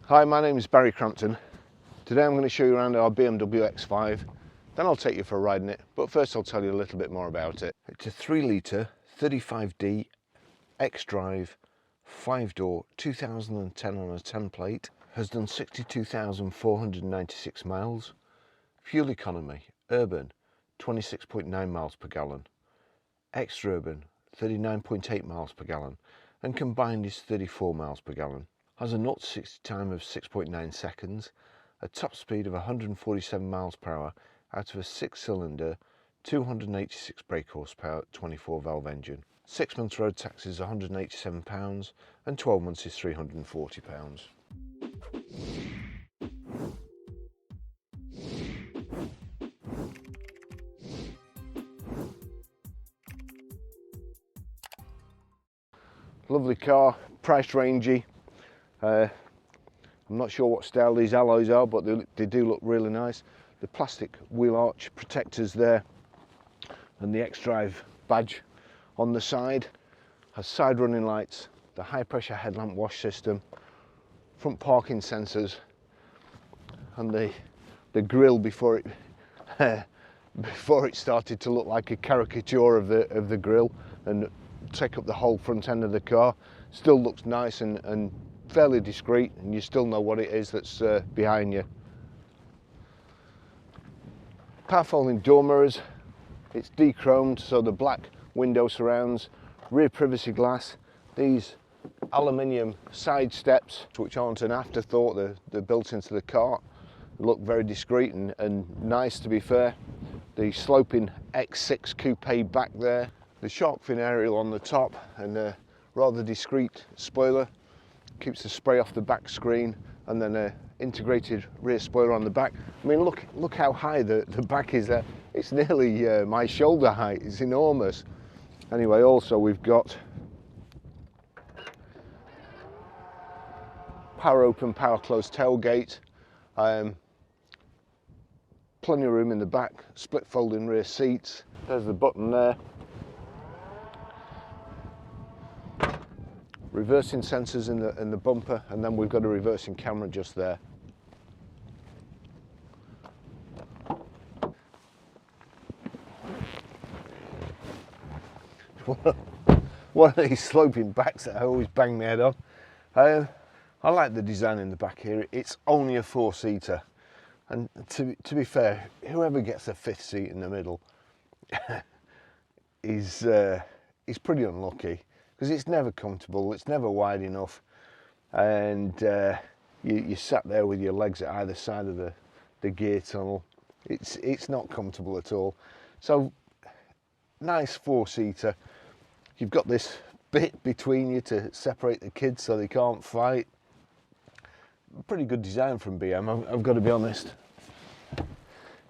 Hi, my name is Barrie Crampton. Today I'm going to show you around our BMW X5, then I'll take you for a ride in it, but first I'll tell you a little bit more about it. It's a 3 litre 35d xDrive 5-door 2010 on a 10 plate, has done 62,496 miles, fuel economy, urban 26.9 miles per gallon, extra urban 39.8 miles per gallon, and combined is 34 miles per gallon. Has a 0 to 60 time of 6.9 seconds, a top speed of 147 miles per hour out of a 6-cylinder 286 brake horsepower 24 valve engine. 6 months road tax is £187 and 12 months is £340. Lovely car, priced rangy. I'm not sure what style these alloys are, but they do look really nice. The plastic wheel arch protectors there, and the xDrive badge on the side. Has side running lights, the high pressure headlamp wash system, front parking sensors, and the grille before it started to look like a caricature of the grille and take up the whole front end of the car. Still looks nice and fairly discreet, and you still know what it is that's behind you. Power folding door mirrors, it's de-chromed, so the black window surrounds, rear privacy glass, these aluminium side steps, which aren't an afterthought, they're built into the car. They look very discreet and nice, to be fair. The sloping X6 coupe back there, the shark fin aerial on the top, and a rather discreet spoiler. Keeps the spray off the back screen, and then an integrated rear spoiler on the back. I mean, look how high the back is there. It's nearly my shoulder height. It's enormous. Anyway, also we've got power open, power closed tailgate, plenty of room in the back, split folding rear seats. There's the button there. Reversing sensors in the bumper, and then we've got a reversing camera just there. One of these sloping backs that I always bang my head on. I like the design in the back here. It's only a 4-seater, and to be fair, whoever gets a 5th seat in the middle is pretty unlucky, because it's never comfortable, it's never wide enough, and you sat there with your legs at either side of the gear tunnel. It's not comfortable at all. So nice 4-seater. You've got this bit between you to separate the kids so they can't fight. Pretty good design from BM, I've got to be honest.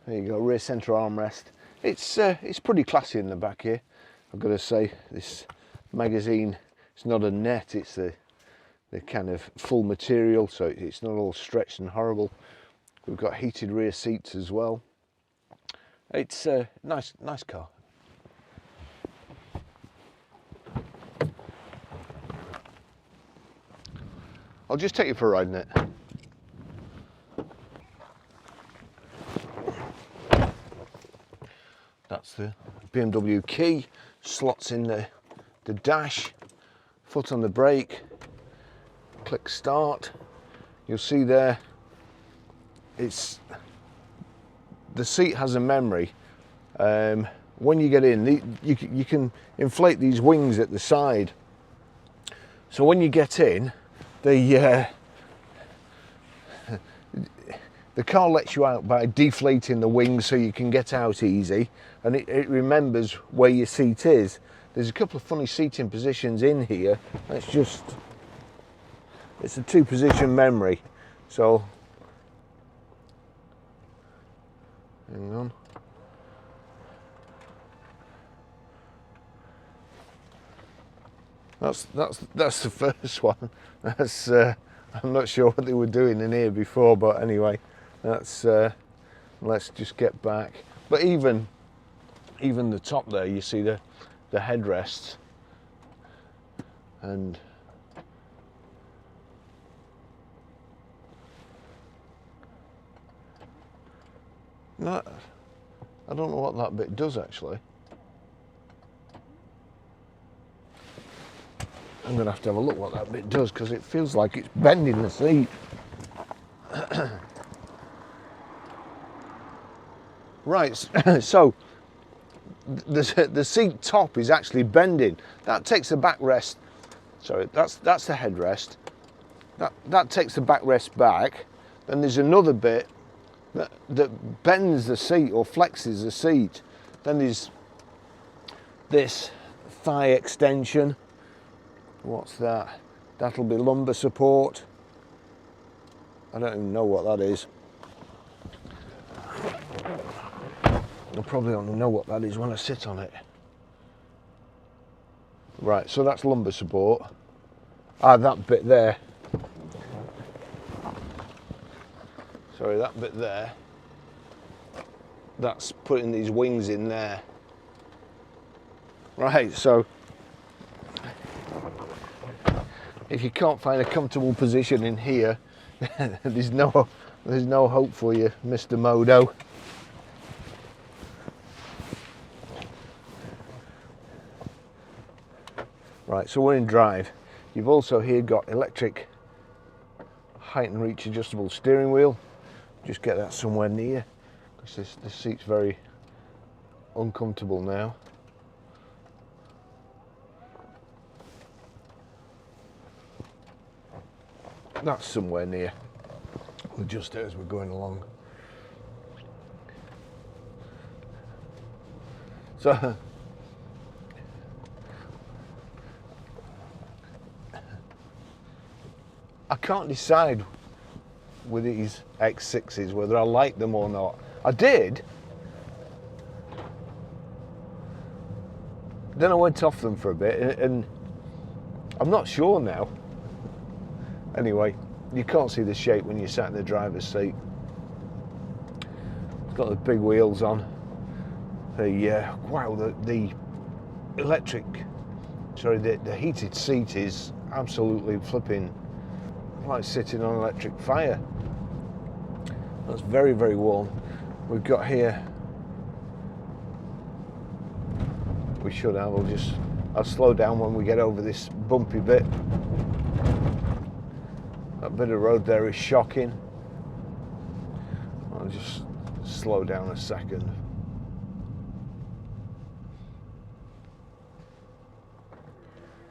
There you go, rear centre armrest. It's pretty classy in the back here, I've got to say. This magazine, it's not a net, it's the kind of full material, so it's not all stretched and horrible. We've got heated rear seats as well. It's a nice car. I'll just take you for a ride in it. That's the BMW key, slots in the dash, foot on the brake, click start. You'll see there, the seat has a memory. When you get in, you can inflate these wings at the side. So when you get in, the car lets you out by deflating the wings so you can get out easy, and it remembers where your seat is. There's a couple of funny seating positions in here. It's a 2-position memory. So, hang on. That's the first one. That's I'm not sure what they were doing in here before, but anyway, that's let's just get back. But even the top there, you see the headrests, and That, I don't know what that bit does actually. I'm going to have a look what that bit does, because it feels like it's bending the seat. Right, so the seat top is actually bending. That takes the backrest, sorry, that's the headrest. That takes the backrest back. Then there's another bit that bends the seat or flexes the seat. Then there's this thigh extension. What's that? That'll be lumbar support. I don't even know what that is. I probably don't know what that is when I sit on it. Right, so that's lumbar support. Ah, that bit there. Sorry, that bit there. That's putting these wings in there. Right, so if you can't find a comfortable position in here, there's no hope for you, Mr. Modo. Right, so we're in drive. You've also here got electric height and reach adjustable steering wheel. Just get that somewhere near, because this seat's very uncomfortable now. That's somewhere near. We'll adjust it as we're going along. So I can't decide with these X6s whether I like them or not. I did. Then I went off them for a bit, and I'm not sure now. Anyway, you can't see the shape when you're sat in the driver's seat. It's got the big wheels on. Wow, the electric, sorry, the heated seat is absolutely flipping like sitting on electric fire. That's very, very warm. We've got here, we should have, I'll slow down when we get over this bumpy bit. That bit of road there is shocking. I'll just slow down a second.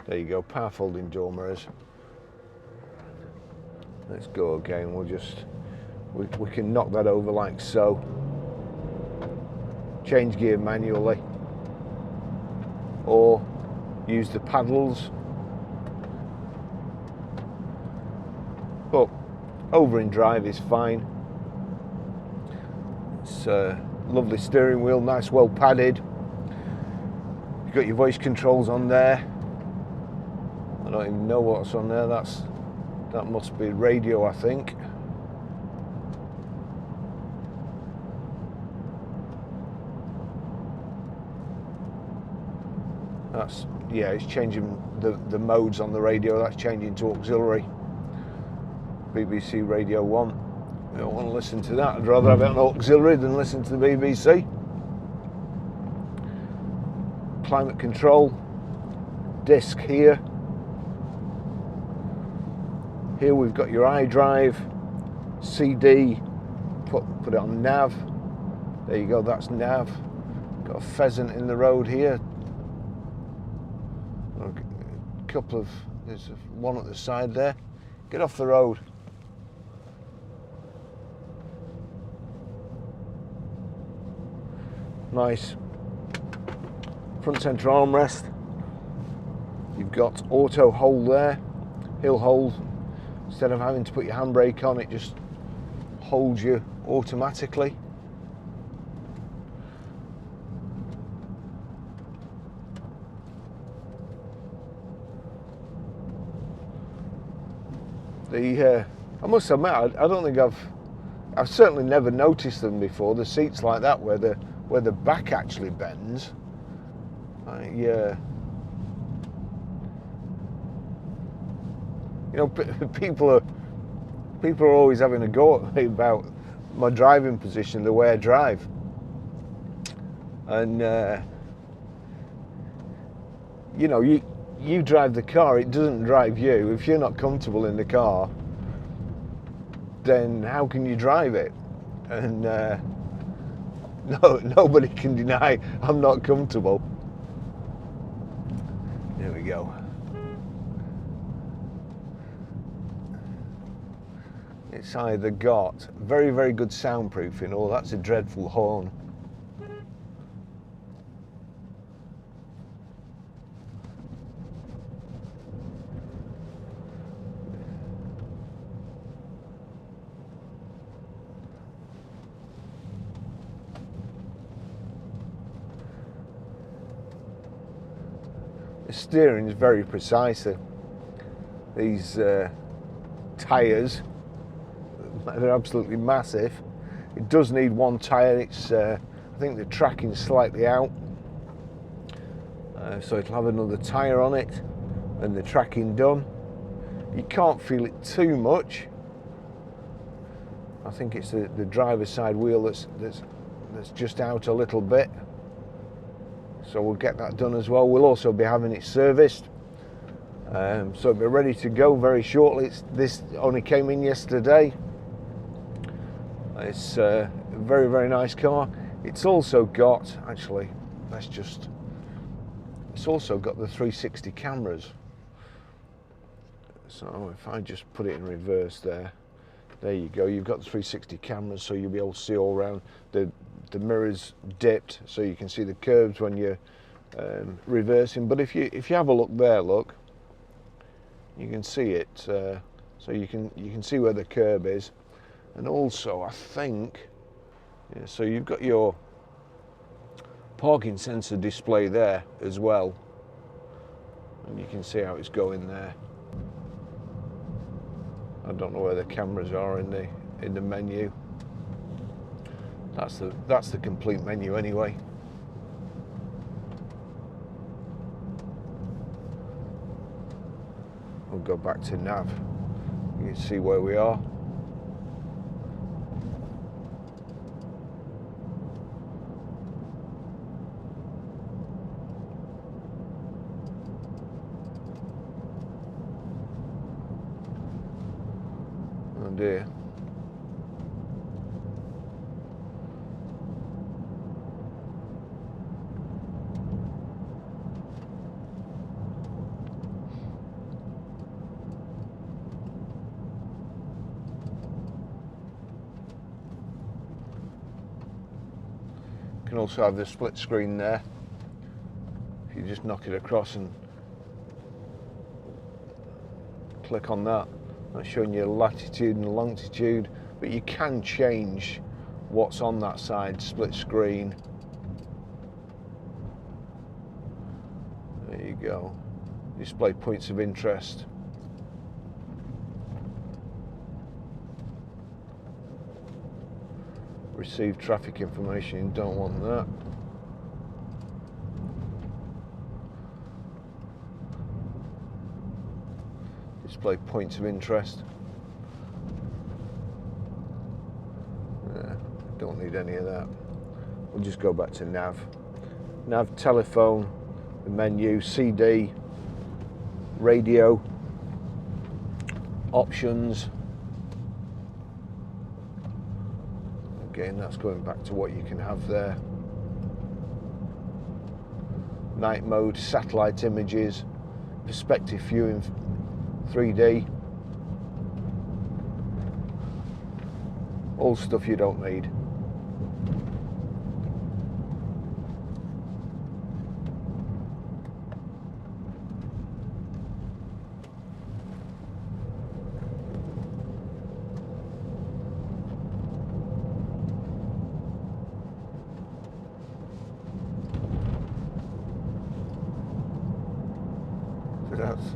There you go, power folding door mirrors. Let's go again. We can knock that over like so. Change gear manually, or use the paddles. But over in drive is fine. It's a lovely steering wheel, nice, well padded. You've got your voice controls on there. I don't even know what's on there. That must be radio, I think. Yeah, it's changing the modes on the radio. That's changing to auxiliary. BBC Radio 1. I don't want to listen to that. I'd rather have it on auxiliary than listen to the BBC. Climate control. Disc here. Here we've got your iDrive, CD, put it on nav. There you go, that's nav. Got a pheasant in the road here. A couple of, there's one at the side there. Get off the road. Nice front centre armrest. You've got auto hold there, hill hold. Instead of having to put your handbrake on, it just holds you automatically. I must admit, I don't think I've certainly never noticed them before. The seats like that, where the back actually bends. You know, people are always having a go at me about my driving position, the way I drive. And you know, you drive the car, it doesn't drive you. If you're not comfortable in the car, then how can you drive it? And nobody can deny I'm not comfortable. There we go. It's either got very, very good soundproofing, or that's a dreadful horn. The steering is very precise. These tyres, they're absolutely massive. It does need one tyre. It's I think the tracking's slightly out, so it'll have another tyre on it and the tracking done. You can't feel it too much. I think it's the driver's side wheel that's just out a little bit, so we'll get that done as well. We'll also be having it serviced, so it'll be ready to go very shortly. This only came in yesterday. It's a very, very nice car. It's also got, actually, it's also got the 360 cameras. So if I just put it in reverse there you go. You've got the 360 cameras, so you'll be able to see all around. The mirror's dipped, so you can see the curves when you're reversing. But if you have a look there, look, you can see it. So you can see where the curb is. And also, I think, yeah, so you've got your parking sensor display there as well, and you can see how it's going there. I don't know where the cameras are in the menu. That's the complete menu anyway. We'll go back to nav. You can see where we are. Oh dear. You can also have the split screen there. If you just knock it across and click on that, that's showing you latitude and longitude, but you can change what's on that side. Split screen. There you go. Display points of interest. Receive traffic information, you don't want that. Display points of interest. Don't need any of that. We'll just go back to nav. Nav, telephone, the menu, CD, radio, options. Again, that's going back to what you can have there. Night mode, satellite images, perspective viewing, 3D. All stuff you don't need. That's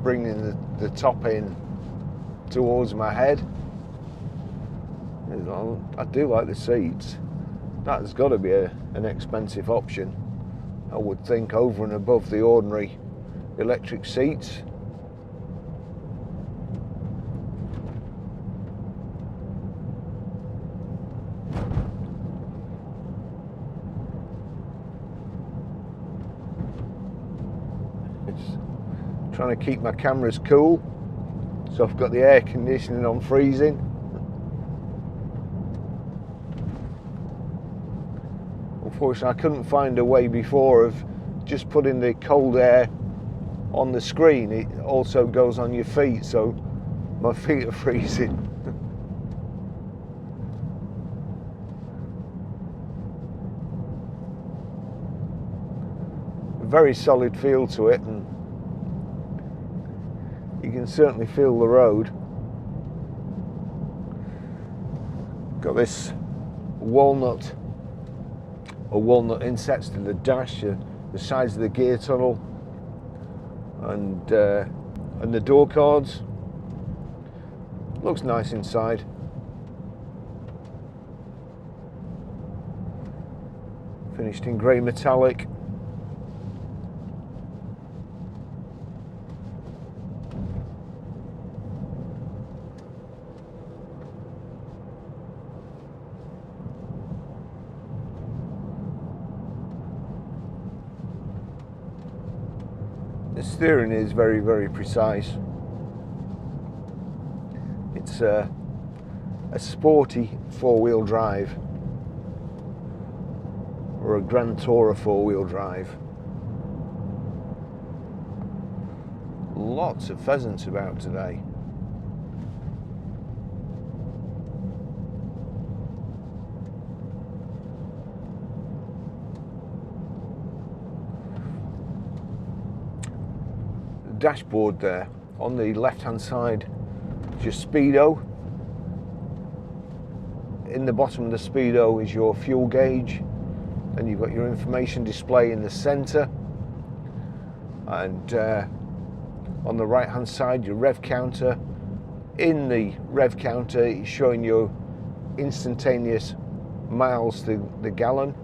bringing the top in towards my head. I do like the seats. That has got to be an expensive option, I would think, over and above the ordinary electric seats. It's trying to keep my cameras cool, so I've got the air conditioning on freezing. Unfortunately, I couldn't find a way before of just putting the cold air on the screen. It also goes on your feet, so my feet are freezing. A very solid feel to it, and you can certainly feel the road. Got this walnut insets to the dash, the sides of the gear tunnel, and the door cards. Looks nice inside. Finished in grey metallic. The steering is very, very precise. It's a sporty four-wheel drive, or a Grand Tourer four-wheel drive. Lots of pheasants about today. Dashboard there on the left hand side is your speedo. In the bottom of the speedo is your fuel gauge, and you've got your information display in the center, and on the right hand side your rev counter. In the rev counter it's showing you instantaneous miles to the gallon.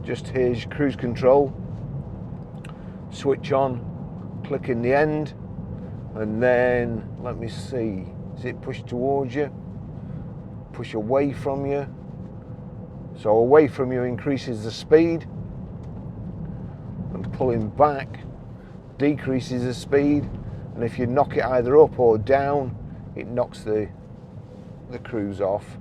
Just here's your cruise control. Switch on, click in the end, and then let me see, is it push towards you, push away from you? So away from you increases the speed, and pulling back decreases the speed, and if you knock it either up or down, it knocks the cruise off.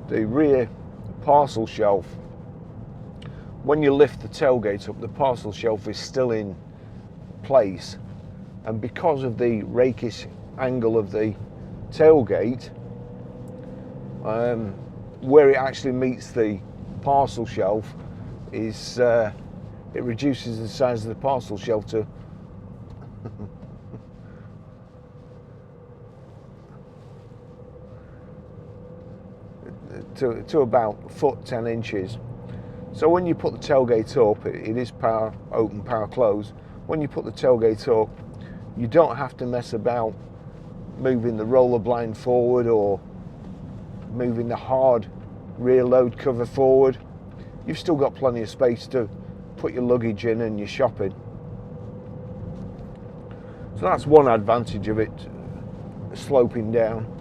The rear parcel shelf, when you lift the tailgate up, the parcel shelf is still in place, and because of the rakish angle of the tailgate, where it actually meets the parcel shelf is it reduces the size of the parcel shelf to about 1'10" 10". So when you put the tailgate up, it is power open, power close. When you put the tailgate up, you don't have to mess about moving the roller blind forward or moving the hard rear load cover forward. You've still got plenty of space to put your luggage in and your shopping. So that's one advantage of it sloping down.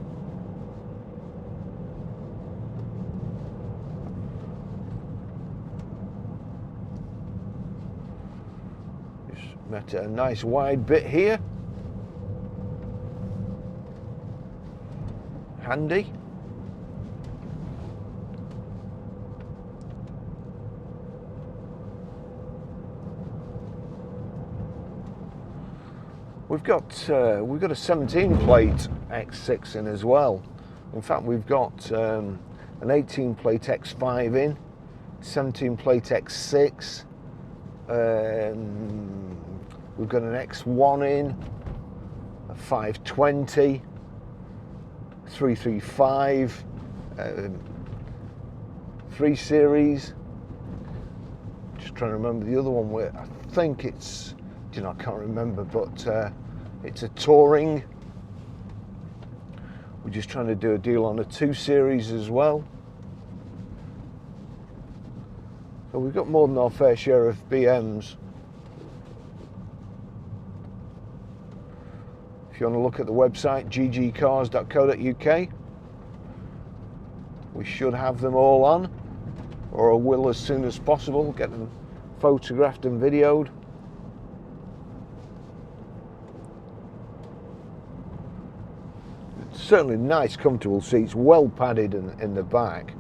Met a nice wide bit here, handy. We've got a 17 plate X6 in as well. In fact, we've got an 18 plate X5 in, 17 plate X6. We've got an X1 in, a 520, 335, 3 Series. Just trying to remember the other one. Where I think it's, I can't remember, but it's a Touring We're just trying to do a deal on a 2 Series as well. So we've got more than our fair share of BMs. If you want to look at the website, ggcars.co.uk, we should have them all on, or will as soon as possible, get them photographed and videoed. It's certainly nice, comfortable seats, well padded in the back.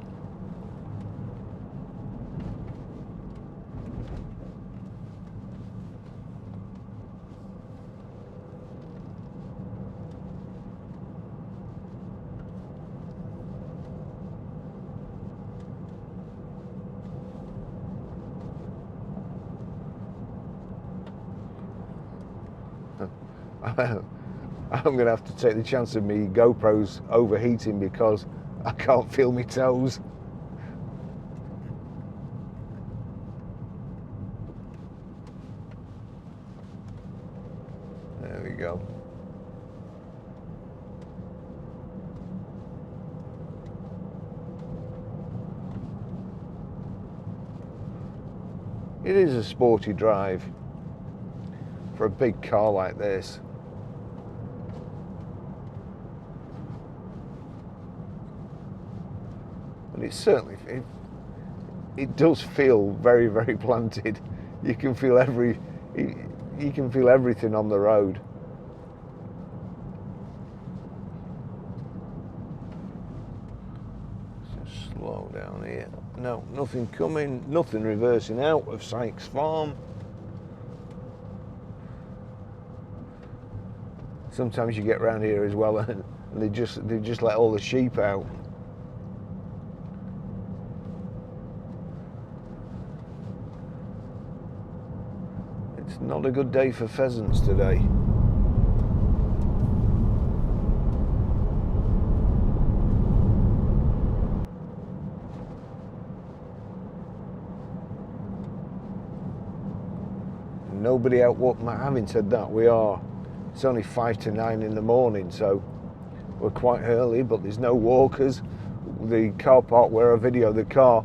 I'm going to have to take the chance of me GoPro's overheating because I can't feel my toes. There we go. It is a sporty drive for a big car like this. And it's certainly, it does feel very, very planted. You can feel you can feel everything on the road. Just slow down here. No, nothing coming, nothing reversing out of Sykes Farm. Sometimes you get around here as well and they just let all the sheep out. It's not a good day for pheasants today. Nobody out. Having said that, it's only 5 to 9 in the morning, so we're quite early, but there's no walkers. The car park where I videoed the car,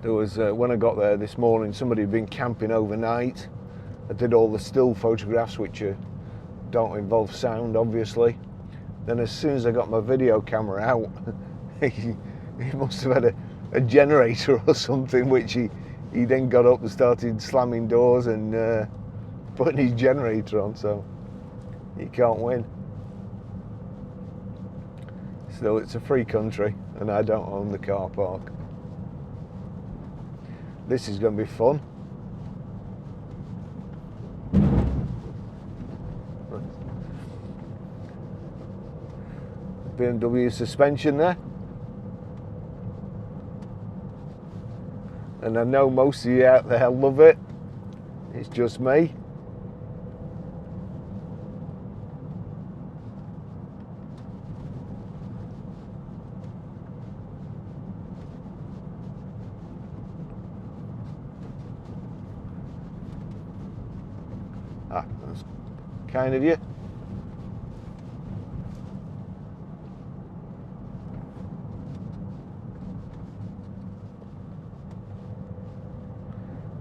there was, when I got there this morning, somebody had been camping overnight. I did all the still photographs, which don't involve sound, obviously. Then as soon as I got my video camera out, he must have had a generator or something, which he then got up and started slamming doors and putting his generator on, so you can't win. Still, it's a free country and I don't own the car park. This is going to be fun. BMW suspension there. And I know most of you out there love it. It's just me. That's kind of you.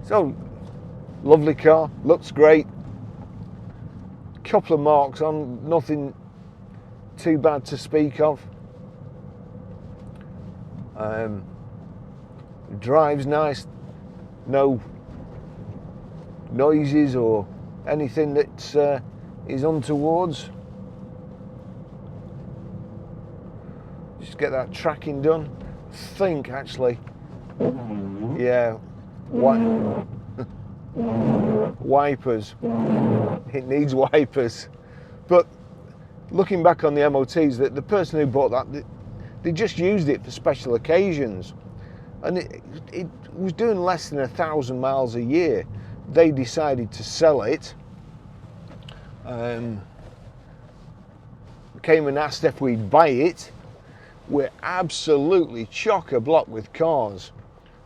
So, lovely car, looks great. Couple of marks on, nothing too bad to speak of. Drives nice, no noises or anything that is untowards. Just get that tracking done. I think actually, yeah, wipers. It needs wipers. But looking back on the MOTs, the person who bought that, they just used it for special occasions, and it was doing less than 1,000 miles a year. They decided to sell it. Came and asked if we'd buy it. We're absolutely chock-a-block with cars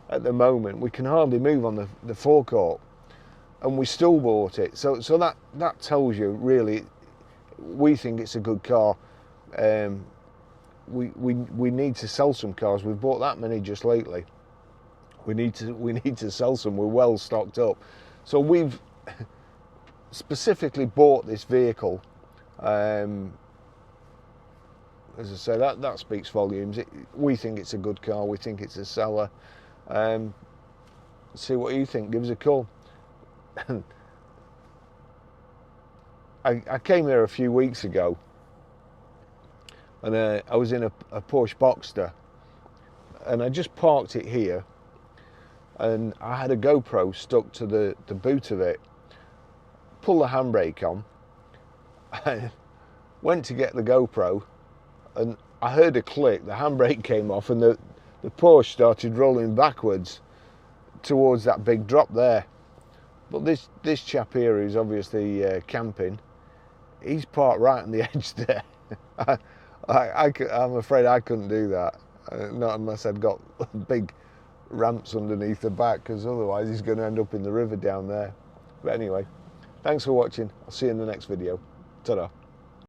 at the moment. We can hardly move on the forecourt, and we still bought it. So that tells you, really, we think it's a good car. we need to sell some cars. We've bought that many just lately. We need to sell some. We're well stocked up. So we've specifically bought this vehicle. As I say, that speaks volumes. We think it's a good car. We think it's a seller. See what you think. Give us a call. I came here a few weeks ago, and I was in a Porsche Boxster, and I just parked it here, and I had a GoPro stuck to the boot of it. Pulled the handbrake on, I went to get the GoPro, and I heard a click, the handbrake came off, and the Porsche started rolling backwards towards that big drop there. But this chap here, who's obviously camping, he's parked right on the edge there. I'm afraid I couldn't do that, not unless I'd got big ramps underneath the back, because otherwise he's going to end up in the river down there. But anyway, thanks for watching. I'll see you in the next video. Ta-da.